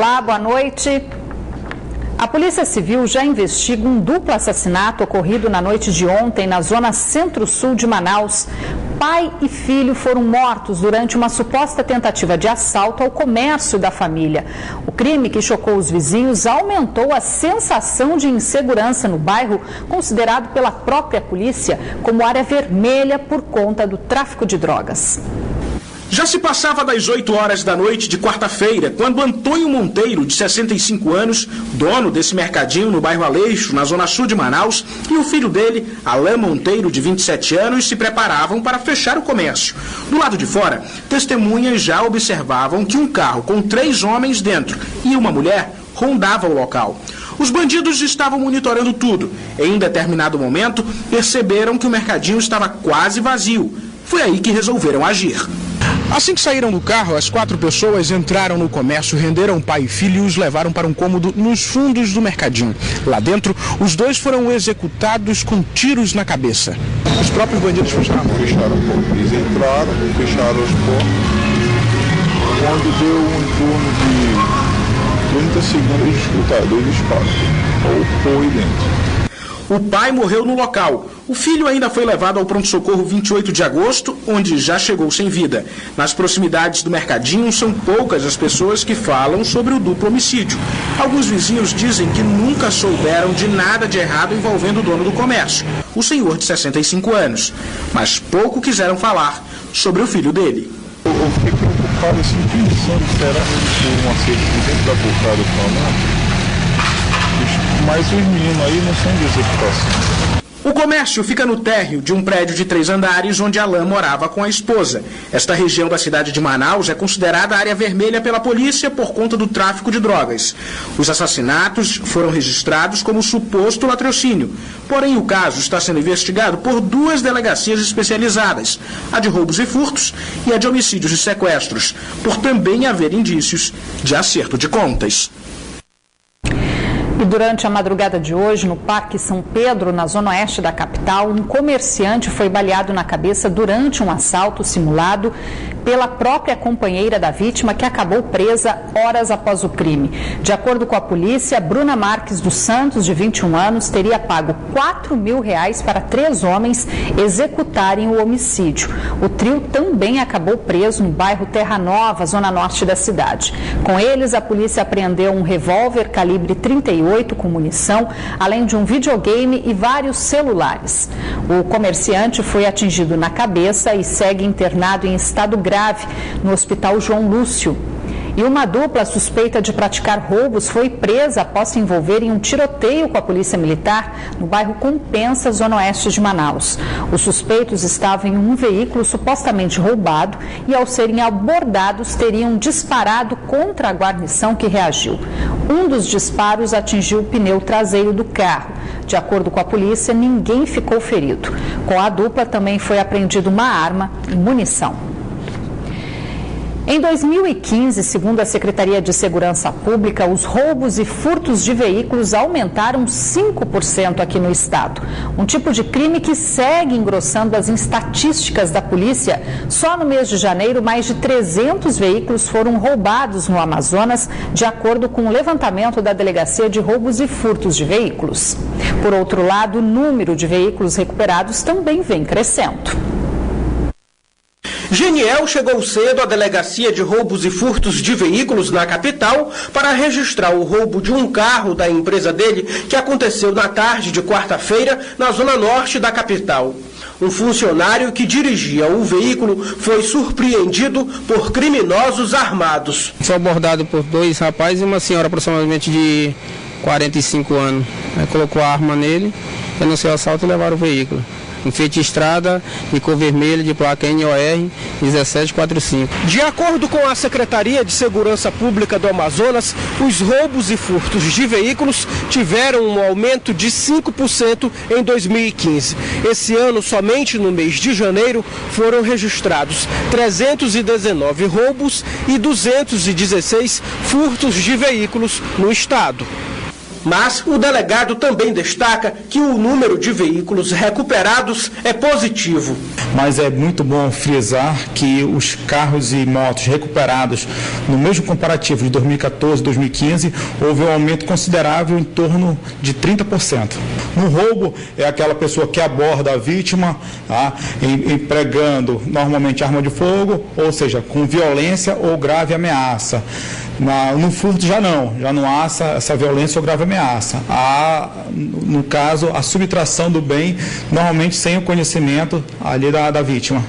Olá, boa noite. A Polícia Civil já investiga um duplo assassinato ocorrido na noite de ontem na zona centro-sul de Manaus. Pai e filho foram mortos durante uma suposta tentativa de assalto ao comércio da família. O crime, que chocou os vizinhos, aumentou a sensação de insegurança no bairro, considerado pela própria polícia como área vermelha por conta do tráfico de drogas. Já se passava das 8 horas da noite de quarta-feira, quando Antônio Monteiro, de 65 anos, dono desse mercadinho no bairro Aleixo, na zona sul de Manaus, e o filho dele, Alain Monteiro, de 27 anos, se preparavam para fechar o comércio. Do lado de fora, testemunhas já observavam que um carro com 3 homens dentro e uma mulher rondava o local. Os bandidos estavam monitorando tudo. Em determinado momento, perceberam que o mercadinho estava quase vazio. Foi aí que resolveram agir. Assim que saíram do carro, as 4 pessoas entraram no comércio, renderam pai e filho e os levaram para um cômodo nos fundos do mercadinho. Lá dentro, os 2 foram executados com tiros na cabeça. Os próprios bandidos fecharam a porta. Eles entraram, fecharam as portas. Quando deu em torno de 30 segundos, eles escutaram 2 disparos. Foi dentro. O pai morreu no local. O filho ainda foi levado ao pronto-socorro 28 de agosto, onde já chegou sem vida. Nas proximidades do mercadinho, são poucas as pessoas que falam sobre o duplo homicídio. Alguns vizinhos dizem que nunca souberam de nada de errado envolvendo o dono do comércio, o senhor de 65 anos. Mas pouco quiseram falar sobre o filho dele. Eu fiquei preocupado, assim, pensando, será que foi um acerto dentro da bocada falando? Mas os meninos aí não são de executação. O comércio fica no térreo de um prédio de 3 andares onde Alain morava com a esposa. Esta região da cidade de Manaus é considerada área vermelha pela polícia por conta do tráfico de drogas. Os assassinatos foram registrados como suposto latrocínio. Porém, o caso está sendo investigado por 2 delegacias especializadas, a de roubos e furtos e a de homicídios e sequestros, por também haver indícios de acerto de contas. E durante a madrugada de hoje, no Parque São Pedro, na zona oeste da capital, um comerciante foi baleado na cabeça durante um assalto simulado pela própria companheira da vítima, que acabou presa horas após o crime. De acordo com a polícia, Bruna Marques dos Santos, de 21 anos, teria pago R$4.000 para 3 homens executarem o homicídio. O trio também acabou preso no bairro Terra Nova, zona norte da cidade. Com eles, a polícia apreendeu um revólver calibre 38 com munição, além de um videogame e vários celulares. O comerciante foi atingido na cabeça e segue internado em estado grave no Hospital João Lúcio. E uma dupla suspeita de praticar roubos foi presa após se envolver em um tiroteio com a Polícia Militar no bairro Compensa, zona oeste de Manaus. Os suspeitos estavam em um veículo supostamente roubado e, ao serem abordados, teriam disparado contra a guarnição, que reagiu. Um dos disparos atingiu o pneu traseiro do carro. De acordo com a polícia, ninguém ficou ferido. Com a dupla também foi apreendida uma arma e munição. Em 2015, segundo a Secretaria de Segurança Pública, os roubos e furtos de veículos aumentaram 5% aqui no estado. Um tipo de crime que segue engrossando as estatísticas da polícia. Só no mês de janeiro, mais de 300 veículos foram roubados no Amazonas, de acordo com o levantamento da Delegacia de Roubos e Furtos de Veículos. Por outro lado, o número de veículos recuperados também vem crescendo. Geniel chegou cedo à Delegacia de Roubos e Furtos de Veículos na capital para registrar o roubo de um carro da empresa dele, que aconteceu na tarde de quarta-feira na zona norte da capital. Um funcionário que dirigia o veículo foi surpreendido por criminosos armados. Foi abordado por 2 rapazes e uma senhora aproximadamente de 45 anos. Colocou a arma nele, denunciou o assalto e levaram o veículo. Em Fiat Estrada, de cor vermelha, de placa NOR 1745. De acordo com a Secretaria de Segurança Pública do Amazonas, os roubos e furtos de veículos tiveram um aumento de 5% em 2015. Esse ano, somente no mês de janeiro, foram registrados 319 roubos e 216 furtos de veículos no estado. Mas o delegado também destaca que o número de veículos recuperados é positivo. mas é muito bom frisar que os carros e motos recuperados no mesmo comparativo de 2014 e 2015, houve um aumento considerável em torno de 30%. No roubo, é aquela pessoa que aborda a vítima, empregando normalmente arma de fogo, ou seja, com violência ou grave ameaça. No furto já não há essa violência ou grave ameaça. Há, no caso, a subtração do bem, normalmente sem o conhecimento ali da vítima.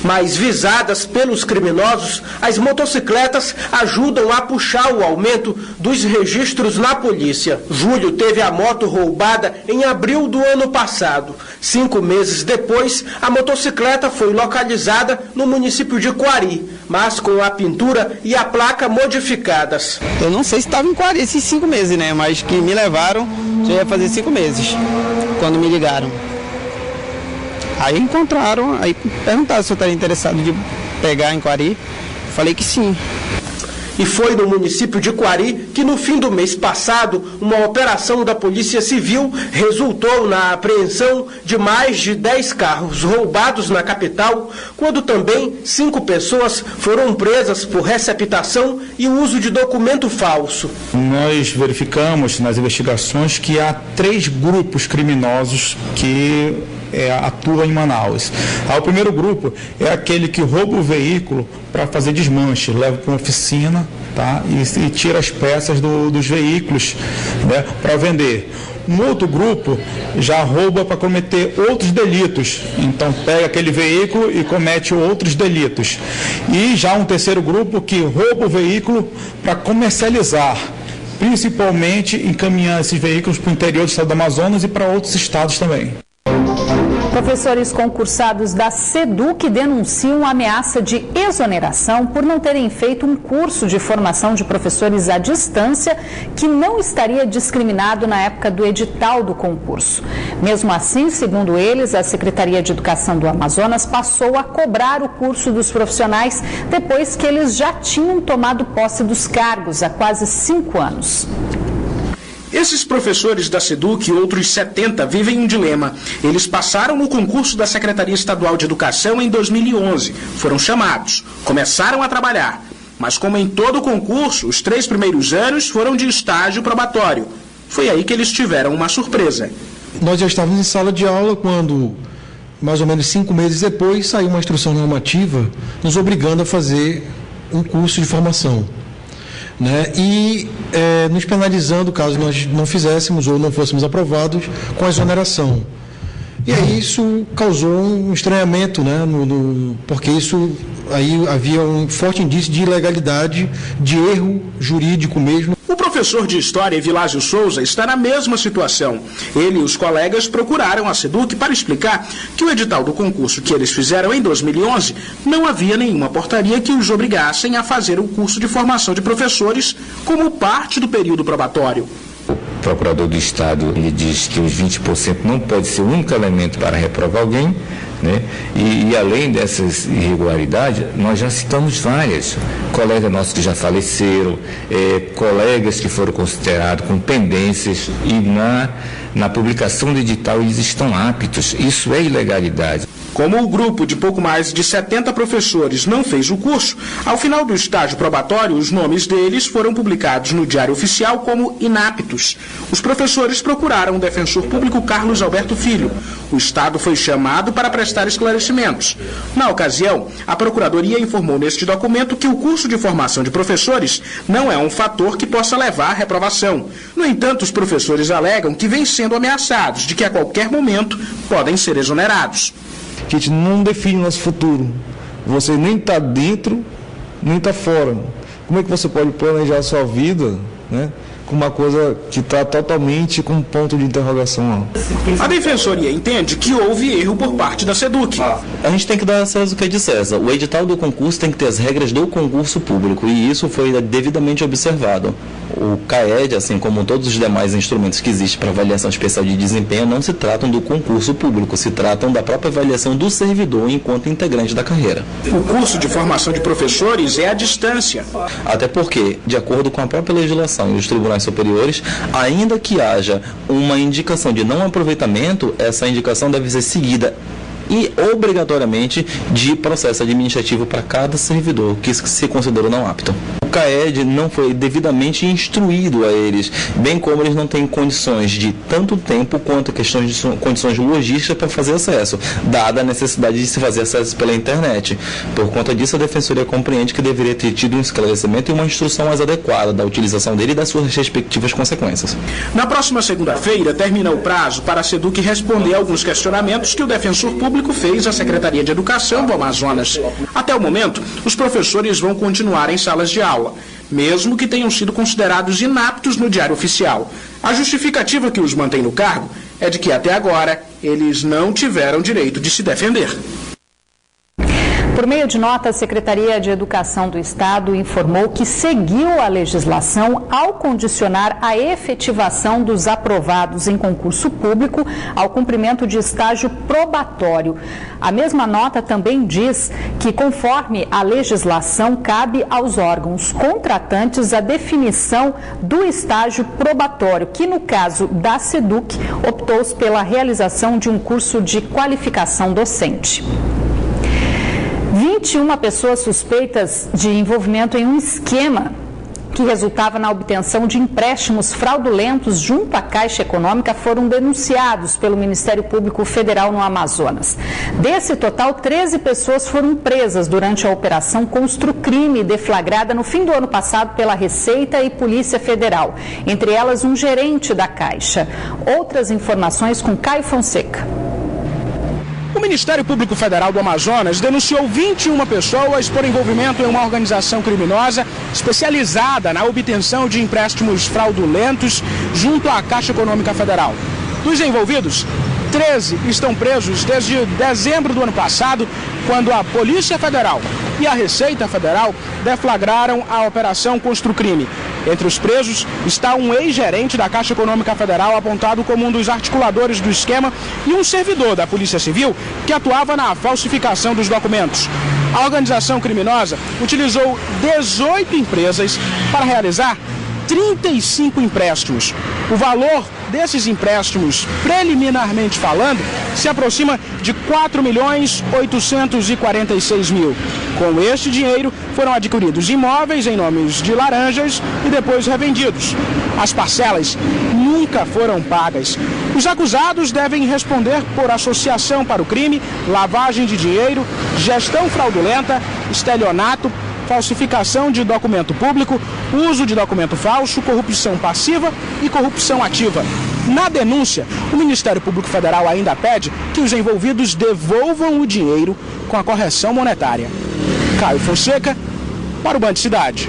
Mas visadas pelos criminosos, as motocicletas ajudam a puxar o aumento dos registros na polícia. Júlio teve a moto roubada em abril do ano passado. 5 meses depois, a motocicleta foi localizada no município de Quari, mas com a pintura e a placa modificadas. Eu não sei se estava em Quari esses 5 meses, né? Mas que me levaram, já ia fazer 5 meses, quando me ligaram. Aí encontraram, aí perguntaram se eu estaria interessado de pegar em Quari. Falei que sim. E foi no município de Quari que no fim do mês passado, uma operação da Polícia Civil resultou na apreensão de mais de 10 carros roubados na capital, quando também 5 pessoas foram presas por receptação e uso de documento falso. Nós verificamos nas investigações que há 3 grupos criminosos que atua em Manaus. O primeiro grupo é aquele que rouba o veículo para fazer desmanche, leva para uma oficina, tá? e tira as peças dos veículos, né, para vender. Um outro grupo já rouba para cometer outros delitos, então pega aquele veículo e comete outros delitos. E já um terceiro grupo que rouba o veículo para comercializar, principalmente encaminhando esses veículos para o interior do estado do Amazonas e para outros estados também. Professores concursados da SEDUC denunciam ameaça de exoneração por não terem feito um curso de formação de professores à distância que não estaria discriminado na época do edital do concurso. Mesmo assim, segundo eles, a Secretaria de Educação do Amazonas passou a cobrar o curso dos profissionais depois que eles já tinham tomado posse dos cargos há quase 5 anos. Esses professores da SEDUC e outros 70 vivem um dilema. Eles passaram no concurso da Secretaria Estadual de Educação em 2011. Foram chamados, começaram a trabalhar. Mas como em todo concurso, os 3 primeiros anos foram de estágio probatório. Foi aí que eles tiveram uma surpresa. Nós já estávamos em sala de aula quando, mais ou menos 5 meses depois, saiu uma instrução normativa nos obrigando a fazer um curso de formação. Né, e nos penalizando caso nós não fizéssemos ou não fôssemos aprovados com a exoneração. E aí isso causou um estranhamento, né, porque isso aí havia um forte indício de ilegalidade, de erro jurídico mesmo. O professor de História, Evilásio Souza, está na mesma situação. Ele e os colegas procuraram a SEDUC para explicar que o edital do concurso que eles fizeram em 2011 não havia nenhuma portaria que os obrigassem a fazer o curso de formação de professores como parte do período probatório. O procurador do Estado ele diz que os 20% não pode ser o único elemento para reprovar alguém, né? E além dessas irregularidades, nós já citamos várias. Colegas nossos que já faleceram, colegas que foram considerados com pendências e na publicação do edital eles estão aptos. Isso é ilegalidade. Como o grupo de pouco mais de 70 professores não fez o curso, ao final do estágio probatório, os nomes deles foram publicados no Diário Oficial como inaptos. Os professores procuraram o defensor público Carlos Alberto Filho. O Estado foi chamado para prestar esclarecimentos. Na ocasião, a Procuradoria informou neste documento que o curso de formação de professores não é um fator que possa levar à reprovação. No entanto, os professores alegam que vêm sendo ameaçados de que a qualquer momento podem ser exonerados. A gente não define o nosso futuro. Você nem está dentro, nem está fora. Como é que você pode planejar a sua vida, né, com uma coisa que está totalmente com um ponto de interrogação? A Defensoria entende que houve erro por parte da SEDUC. A gente tem que dar a César o que é de César. O edital do concurso tem que ter as regras do concurso público e isso foi devidamente observado. O CAED, assim como todos os demais instrumentos que existem para avaliação especial de desempenho, não se tratam do concurso público, se tratam da própria avaliação do servidor enquanto integrante da carreira. O curso de formação de professores é à distância. Até porque, de acordo com a própria legislação e os tribunais superiores, ainda que haja uma indicação de não aproveitamento, essa indicação deve ser seguida e obrigatoriamente de processo administrativo para cada servidor que se considerou não apto. O CAED não foi devidamente instruído a eles, bem como eles não têm condições de tanto tempo quanto condições logísticas para fazer acesso, dada a necessidade de se fazer acesso pela internet. Por conta disso, a Defensoria compreende que deveria ter tido um esclarecimento e uma instrução mais adequada da utilização dele e das suas respectivas consequências. Na próxima segunda-feira, termina o prazo para a SEDUC responder alguns questionamentos que o defensor público fez à Secretaria de Educação do Amazonas. Até o momento, os professores vão continuar em salas de aula, mesmo que tenham sido considerados inaptos no Diário Oficial. A justificativa que os mantém no cargo é de que, até agora, eles não tiveram direito de se defender. Por meio de nota, a Secretaria de Educação do Estado informou que seguiu a legislação ao condicionar a efetivação dos aprovados em concurso público ao cumprimento de estágio probatório. A mesma nota também diz que, conforme a legislação, cabe aos órgãos contratantes a definição do estágio probatório, que no caso da SEDUC optou pela realização de um curso de qualificação docente. 21 pessoas suspeitas de envolvimento em um esquema que resultava na obtenção de empréstimos fraudulentos junto à Caixa Econômica foram denunciados pelo Ministério Público Federal no Amazonas. Desse total, 13 pessoas foram presas durante a Operação Construcrime, deflagrada no fim do ano passado pela Receita e Polícia Federal, entre elas um gerente da Caixa. Outras informações com Caio Fonseca. O Ministério Público Federal do Amazonas denunciou 21 pessoas por envolvimento em uma organização criminosa especializada na obtenção de empréstimos fraudulentos junto à Caixa Econômica Federal. Dos envolvidos, 13 estão presos desde dezembro do ano passado, quando a Polícia Federal e a Receita Federal deflagraram a Operação Construcrime. Entre os presos está um ex-gerente da Caixa Econômica Federal apontado como um dos articuladores do esquema e um servidor da Polícia Civil que atuava na falsificação dos documentos. A organização criminosa utilizou 18 empresas para realizar 35 empréstimos. O valor desses empréstimos, preliminarmente falando, se aproxima de 4.846.000. Com este dinheiro, foram adquiridos imóveis em nomes de laranjas e depois revendidos. As parcelas nunca foram pagas. Os acusados devem responder por associação para o crime, lavagem de dinheiro, gestão fraudulenta, estelionato, falsificação de documento público, uso de documento falso, corrupção passiva e corrupção ativa. Na denúncia, o Ministério Público Federal ainda pede que os envolvidos devolvam o dinheiro com a correção monetária. Caio Fonseca, para o Band Cidade.